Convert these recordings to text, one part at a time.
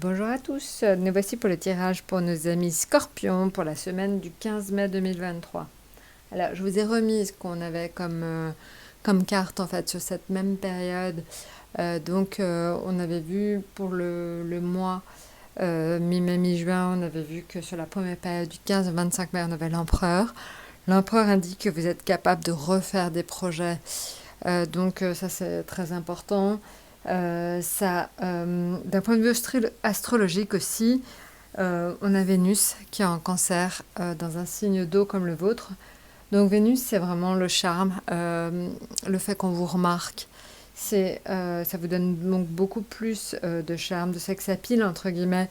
Bonjour à tous, nous voici pour le tirage pour nos amis Scorpions pour la semaine du 15 mai 2023. Alors, je vous ai remis ce qu'on avait comme carte en fait sur cette même période. On avait vu pour le mois mi-mai, mi-juin, on avait vu que sur la première période du 15 au 25 mai, on avait l'empereur. L'empereur indique que vous êtes capable de refaire des projets. Ça, c'est très important. D'un point de vue astrologique aussi, on a Vénus qui est en cancer dans un signe d'eau comme le vôtre. Donc Vénus, c'est vraiment le charme, le fait qu'on vous remarque. Ça vous donne donc beaucoup plus de charme, de sex appeal, entre guillemets.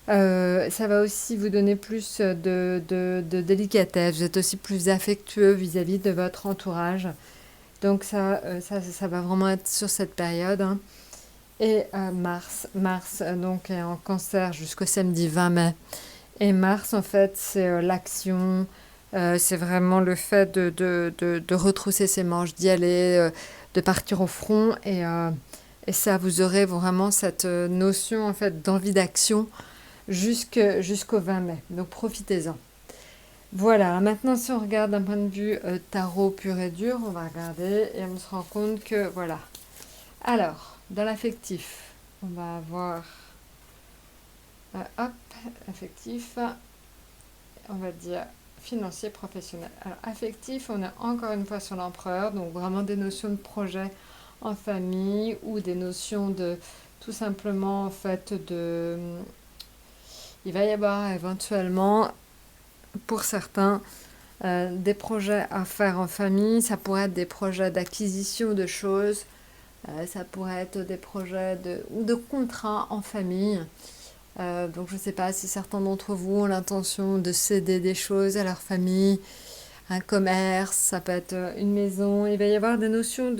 Ça va aussi vous donner plus de délicatesse. Vous êtes aussi plus affectueux vis-à-vis de votre entourage. Donc ça va vraiment être sur cette période, hein. Et Mars donc est en cancer jusqu'au samedi 20 mai. Et Mars, en fait, c'est l'action, c'est vraiment le fait de retrousser ses manches, d'y aller, de partir au front. Et ça, vous aurez vraiment cette notion, en fait, d'envie d'action jusqu'au 20 mai. Donc profitez-en. Voilà, maintenant si on regarde d'un point de vue tarot pur et dur, on va regarder et on se rend compte que voilà. Alors, dans l'affectif, on va avoir hop, affectif, on va dire financier, professionnel. Alors, affectif, on est encore une fois sur l'empereur, donc vraiment des notions de projet en famille ou des notions de tout simplement en fait de. Il va y avoir éventuellement pour certains des projets à faire en famille, ça pourrait être des projets d'acquisition de choses, ça pourrait être des projets ou de contrats en famille. Donc je ne sais pas si certains d'entre vous ont l'intention de céder des choses à leur famille, un commerce, ça peut être une maison. Il va y avoir des notions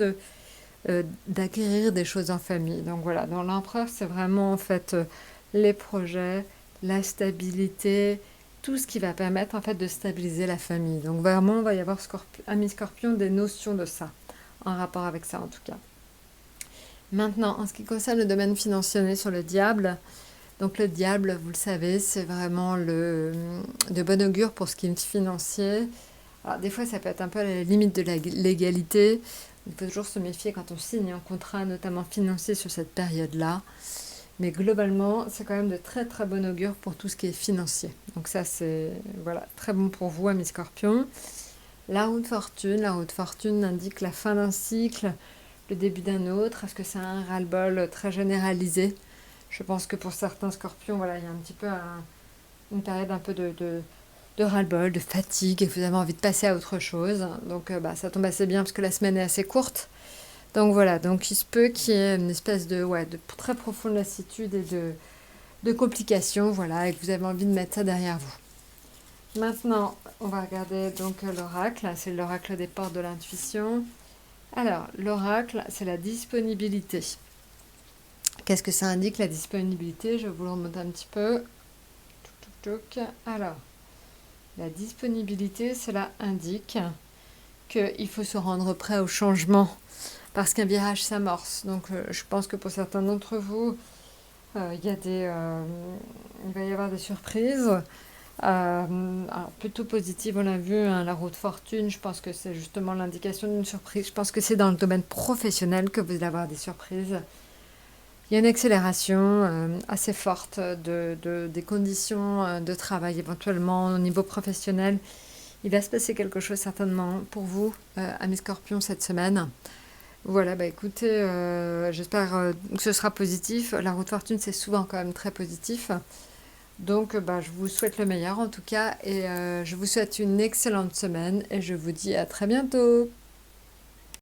d'acquérir des choses en famille. Donc voilà, dans l'empereur, c'est vraiment en fait les projets, la stabilité, tout ce qui va permettre en fait de stabiliser la famille. Donc vraiment, il va y avoir ami Scorpion des notions de ça, en rapport avec ça en tout cas. Maintenant, en ce qui concerne le domaine financier, on est sur le diable. Donc le diable, vous le savez, c'est vraiment de bon augure pour ce qui est financier. Alors des fois, ça peut être un peu à la limite de la légalité. Il faut toujours se méfier quand on signe un contrat, notamment financier, sur cette période-là. Mais globalement, c'est quand même de très très bon augure pour tout ce qui est financier. Donc ça, c'est voilà, très bon pour vous, amis Scorpions. La roue de fortune indique la fin d'un cycle, le début d'un autre. Est-ce que c'est un ras-le-bol très généralisé? Je pense que pour certains Scorpions, voilà, il y a un petit peu une période un peu de ras-le-bol, de fatigue, et vous avez envie de passer à autre chose. Donc ça tombe assez bien parce que la semaine est assez courte. Donc voilà, donc il se peut qu'il y ait une espèce de très profonde lassitude et de complications, voilà, et que vous avez envie de mettre ça derrière vous. Maintenant, on va regarder donc l'oracle, c'est l'oracle des portes de l'intuition. Alors, l'oracle, c'est la disponibilité. Qu'est-ce que ça indique, la disponibilité? Je vais vous le remonter un petit peu. Alors, la disponibilité, cela indique qu'il faut se rendre prêt au changement parce qu'un virage s'amorce. Donc je pense que pour certains d'entre vous, il va y avoir des surprises. Alors plutôt positives, on l'a vu, hein, la roue de fortune, je pense que c'est justement l'indication d'une surprise. Je pense que c'est dans le domaine professionnel que vous allez avoir des surprises. Il y a une accélération assez forte des conditions de travail, éventuellement au niveau professionnel. Il va se passer quelque chose certainement pour vous, amis Scorpions, cette semaine. Voilà, écoutez, j'espère que ce sera positif. La roue de fortune, c'est souvent quand même très positif. Donc, je vous souhaite le meilleur en tout cas et je vous souhaite une excellente semaine et je vous dis à très bientôt.